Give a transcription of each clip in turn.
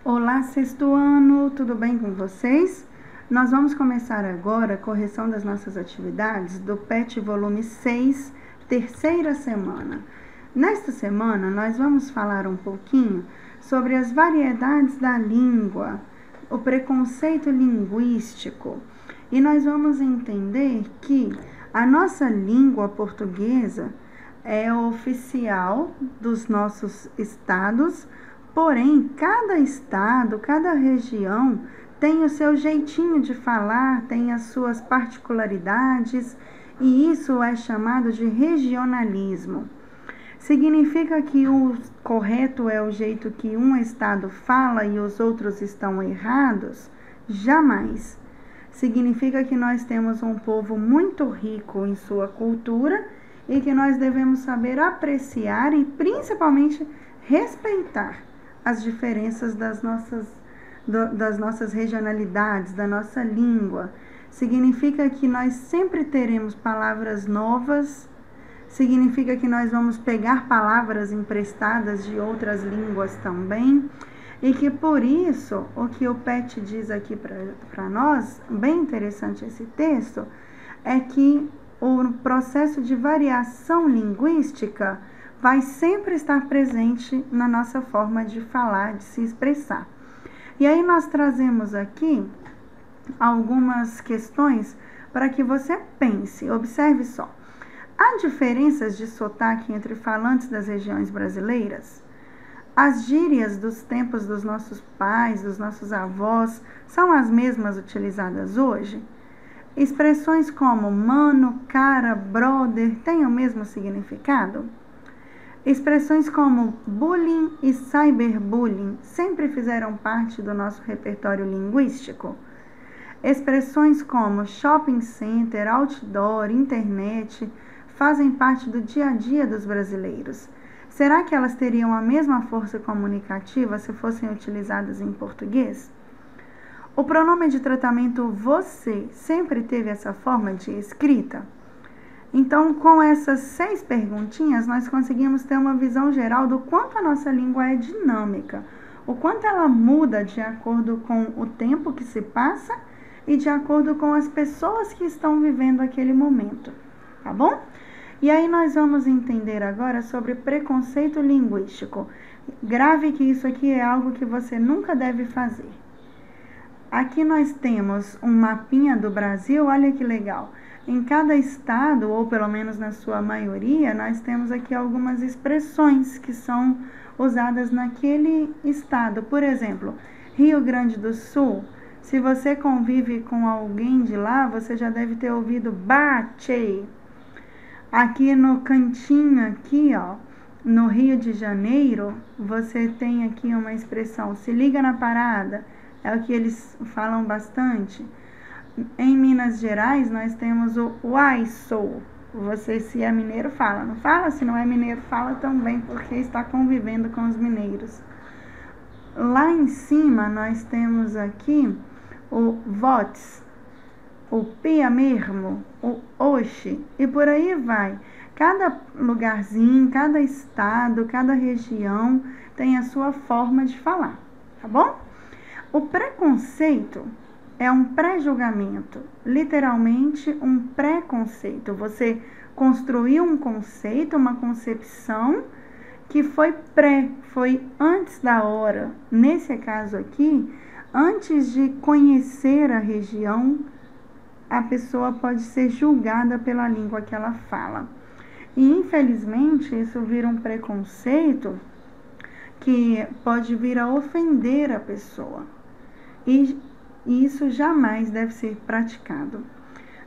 Olá, sexto ano, tudo bem com vocês? Nós vamos começar agora a correção das nossas atividades do PET volume 6, terceira semana. Nesta semana, nós vamos falar um pouquinho sobre as variedades da língua, o preconceito linguístico, e nós vamos entender que a nossa língua portuguesa é oficial dos nossos estados. Porém, cada estado, cada região tem o seu jeitinho de falar, tem as suas particularidades, e isso é chamado de regionalismo. Significa que o correto é o jeito que um estado fala e os outros estão errados? Jamais. Significa que nós temos um povo muito rico em sua cultura e que nós devemos saber apreciar e principalmente respeitar as diferenças das nossas regionalidades, da nossa língua. Significa que nós sempre teremos palavras novas, significa que nós vamos pegar palavras emprestadas de outras línguas também, e que por isso, o que o PET diz aqui para nós, bem interessante esse texto, é que o processo de variação linguística vai sempre estar presente na nossa forma de falar, de se expressar. E aí nós trazemos aqui algumas questões para que você pense. Observe só. Há diferenças de sotaque entre falantes das regiões brasileiras? As gírias dos tempos dos nossos pais, dos nossos avós, são as mesmas utilizadas hoje? Expressões como mano, cara, brother têm o mesmo significado? Expressões como bullying e cyberbullying sempre fizeram parte do nosso repertório linguístico? Expressões como shopping center, outdoor, internet fazem parte do dia a dia dos brasileiros. Será que elas teriam a mesma força comunicativa se fossem utilizadas em português? O pronome de tratamento você sempre teve essa forma de escrita? Então, com essas 6 perguntinhas, nós conseguimos ter uma visão geral do quanto a nossa língua é dinâmica, o quanto ela muda de acordo com o tempo que se passa e de acordo com as pessoas que estão vivendo aquele momento, tá bom? E aí nós vamos entender agora sobre preconceito linguístico. Grave que isso aqui é algo que você nunca deve fazer. Aqui nós temos um mapinha do Brasil, olha que legal. Em cada estado, ou pelo menos na sua maioria, nós temos aqui algumas expressões que são usadas naquele estado. Por exemplo, Rio Grande do Sul, se você convive com alguém de lá, você já deve ter ouvido bate. Aqui no cantinho, aqui, ó, no Rio de Janeiro, você tem aqui uma expressão, se liga na parada, é o que eles falam bastante. Em Minas Gerais, nós temos o uai sou. Você, se é mineiro, fala. Não fala? Se não é mineiro, fala também, porque está convivendo com os mineiros. Lá em cima, nós temos aqui o votes, o pia mesmo, o oxe, e por aí vai. Cada lugarzinho, cada estado, cada região tem a sua forma de falar, tá bom? O preconceito é um pré-julgamento, literalmente um preconceito. Você construiu um conceito, uma concepção que foi foi antes da hora. Nesse caso aqui, antes de conhecer a região, a pessoa pode ser julgada pela língua que ela fala. E infelizmente isso vira um preconceito que pode vir a ofender a pessoa. E isso jamais deve ser praticado.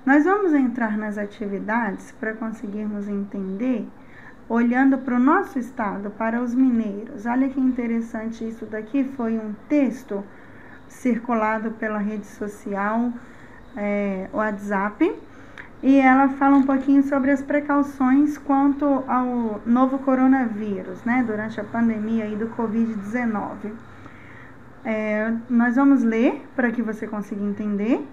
Nós vamos entrar nas atividades para conseguirmos entender, olhando para o nosso estado, para os mineiros. Olha que interessante, isso daqui foi um texto circulado pela rede social WhatsApp, e ela fala um pouquinho sobre as precauções quanto ao novo coronavírus, né, durante a pandemia aí do Covid-19. Nós vamos ler para que você consiga entender,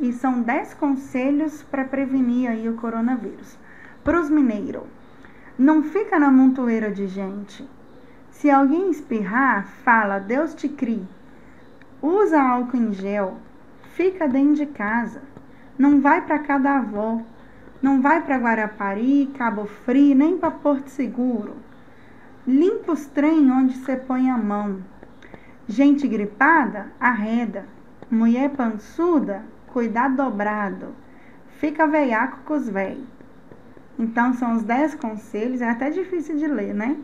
e são 10 conselhos para prevenir aí o coronavírus. Para os mineiros, não fica na montoeira de gente. Se alguém espirrar, fala, Deus te crie. usa álcool em gel, fica dentro de casa, não vai para casa da avó, não vai para Guarapari, Cabo Frio, nem para Porto Seguro. Limpa os trem onde você põe a mão. Gente gripada, arreda. Mulher pançuda, cuidado dobrado. Fica veiaco com os véi. Então, são os 10 conselhos, é até difícil de ler, né?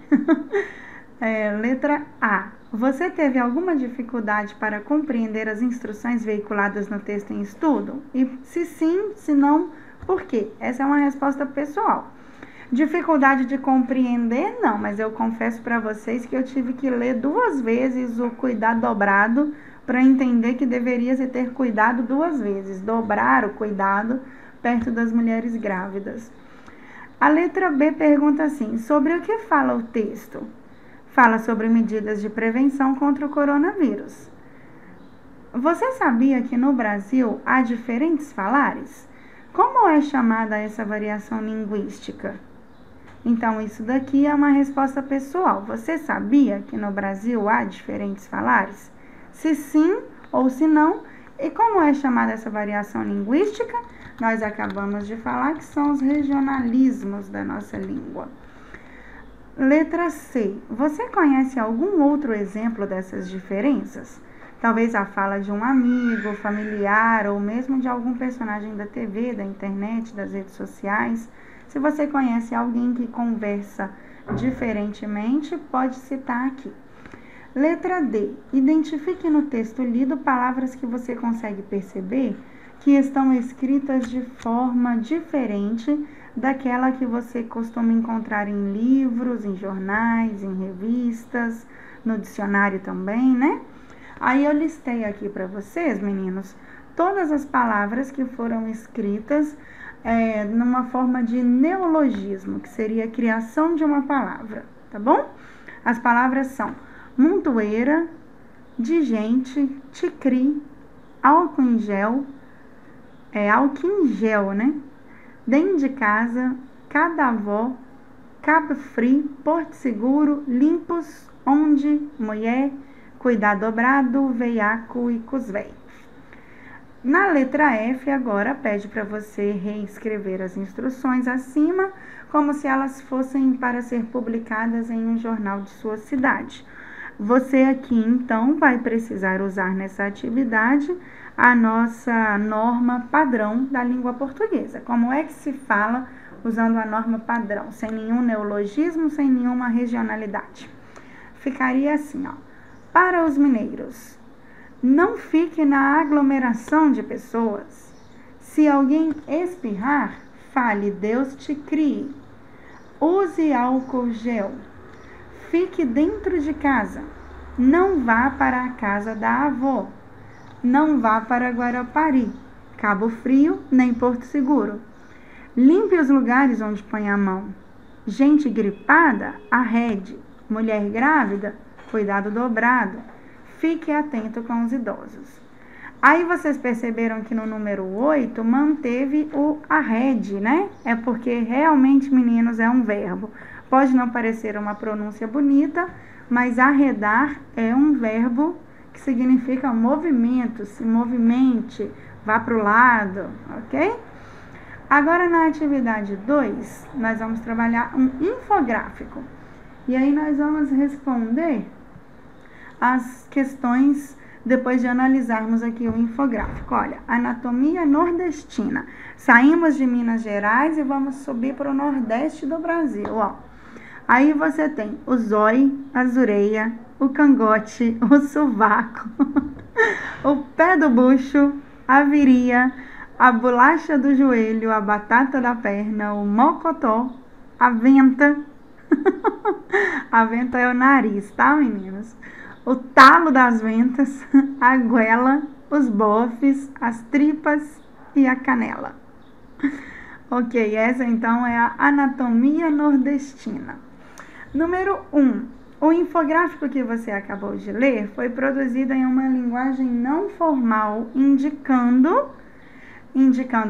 Letra A. Você teve alguma dificuldade para compreender as instruções veiculadas no texto em estudo? E se sim, se não, por quê? Essa é uma resposta pessoal. Dificuldade de compreender, não, mas eu confesso para vocês que eu tive que ler 2 vezes o cuidado dobrado para entender que deveria se ter cuidado 2 vezes, dobrar o cuidado perto das mulheres grávidas. A letra B pergunta assim, sobre o que fala o texto? Fala sobre medidas de prevenção contra o coronavírus. Você sabia que no Brasil há diferentes falares? Como é chamada essa variação linguística? Então, isso daqui é uma resposta pessoal. Você sabia que no Brasil há diferentes falares? Se sim ou se não, e como é chamada essa variação linguística? Nós acabamos de falar que são os regionalismos da nossa língua. Letra C. Você conhece algum outro exemplo dessas diferenças? Talvez a fala de um amigo, familiar ou mesmo de algum personagem da TV, da internet, das redes sociais. Se você conhece alguém que conversa diferentemente, pode citar aqui. Letra D. Identifique no texto lido palavras que você consegue perceber que estão escritas de forma diferente daquela que você costuma encontrar em livros, em jornais, em revistas, no dicionário também, né? Aí eu listei aqui para vocês, meninos, todas as palavras que foram escritas numa forma de neologismo, que seria a criação de uma palavra, tá bom? As palavras são montoeira, digente, ticri, álcool em gel, álcool em gel, né? Dentro de casa, cada avó, Cabo Frio, Porto Seguro, limpos, onde, mulher, cuidado dobrado, veiaco e cusvéi. Na letra F, agora, pede para você reescrever as instruções acima, como se elas fossem para ser publicadas em um jornal de sua cidade. Você aqui, então, vai precisar usar nessa atividade a nossa norma padrão da língua portuguesa. Como é que se fala usando a norma padrão, sem nenhum neologismo, sem nenhuma regionalidade? Ficaria assim, ó. Para os mineiros, não fique na aglomeração de pessoas. Se alguém espirrar, fale, Deus te crie. Use álcool gel. Fique dentro de casa. Não vá para a casa da avó. Não vá para Guarapari, Cabo Frio, nem Porto Seguro. Limpe os lugares onde põe a mão. Gente gripada, arrede. Mulher grávida, cuidado dobrado. Fique atento com os idosos. Aí vocês perceberam que no número 8 manteve o arrede, né? É porque realmente, meninos, é um verbo. Pode não parecer uma pronúncia bonita, mas arredar é um verbo que significa movimento, se movimente, vá para o lado, ok? Agora, na atividade 2, nós vamos trabalhar um infográfico. E aí nós vamos responder as questões depois de analisarmos aqui o infográfico. Olha, anatomia nordestina. Saímos de Minas Gerais e vamos subir para o nordeste do Brasil, ó. Aí você tem o zóio, a zureia, o cangote, o sovaco, o pé do bucho, a viria, a bolacha do joelho, a batata da perna, o mocotó, a venta. A venta é o nariz, tá, meninas? O talo das ventas, a goela, os bofes, as tripas e a canela. Ok, essa então é a anatomia nordestina. Número 1. O infográfico que você acabou de ler foi produzido em uma linguagem não formal, indicando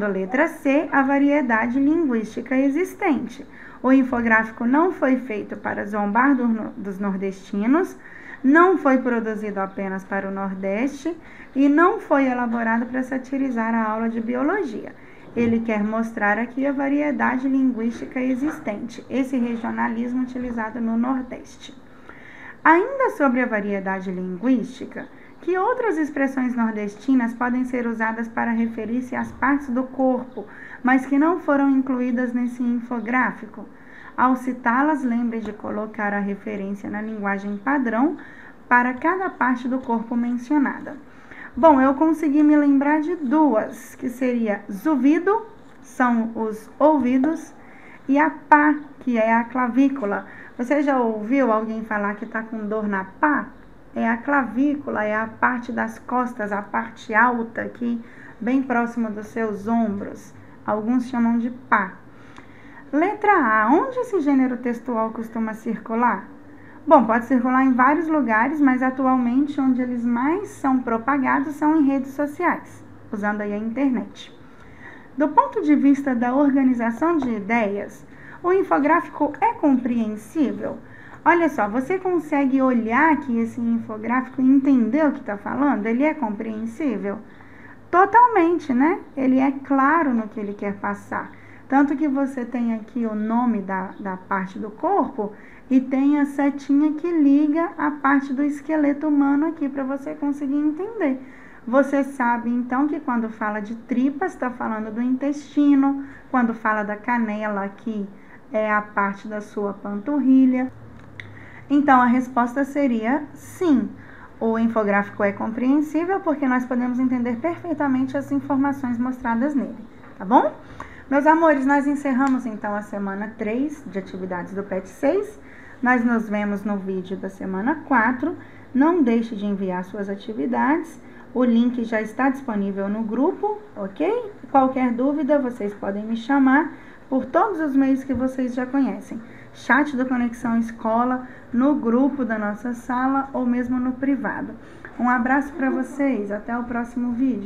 a letra C, a variedade linguística existente. O infográfico não foi feito para zombar dos nordestinos, Não foi produzido apenas para o Nordeste e não foi elaborado para satirizar a aula de biologia. Ele quer mostrar aqui a variedade linguística existente, esse regionalismo utilizado no Nordeste. Ainda sobre a variedade linguística, que outras expressões nordestinas podem ser usadas para referir-se às partes do corpo, mas que não foram incluídas nesse infográfico? Ao citá-las, lembre de colocar a referência na linguagem padrão para cada parte do corpo mencionada. Bom, eu consegui me lembrar de duas, que seria zuvido, são os ouvidos, e a pá, que é a clavícula. Você já ouviu alguém falar que está com dor na pá? É a clavícula, é a parte das costas, a parte alta aqui, bem próxima dos seus ombros. Alguns chamam de pá. Letra A. Onde esse gênero textual costuma circular? Bom, pode circular em vários lugares, mas atualmente onde eles mais são propagados são em redes sociais, usando aí a internet. Do ponto de vista da organização de ideias, o infográfico é compreensível? Olha só, você consegue olhar aqui esse infográfico e entender o que está falando? Ele é compreensível? Totalmente, né? Ele é claro no que ele quer passar. Tanto que você tem aqui o nome da parte do corpo e tem a setinha que liga a parte do esqueleto humano aqui para você conseguir entender. Você sabe, então, que quando fala de tripas, está falando do intestino. Quando fala da canela aqui, é a parte da sua panturrilha. Então, a resposta seria sim. O infográfico é compreensível porque nós podemos entender perfeitamente as informações mostradas nele, tá bom? Meus amores, nós encerramos então a semana 3 de atividades do PET 6. Nós nos vemos no vídeo da semana 4. Não deixe de enviar suas atividades. O link já está disponível no grupo, ok? Qualquer dúvida, vocês podem me chamar por todos os meios que vocês já conhecem. Chat do Conexão Escola, no grupo da nossa sala ou mesmo no privado. Um abraço para vocês, até o próximo vídeo.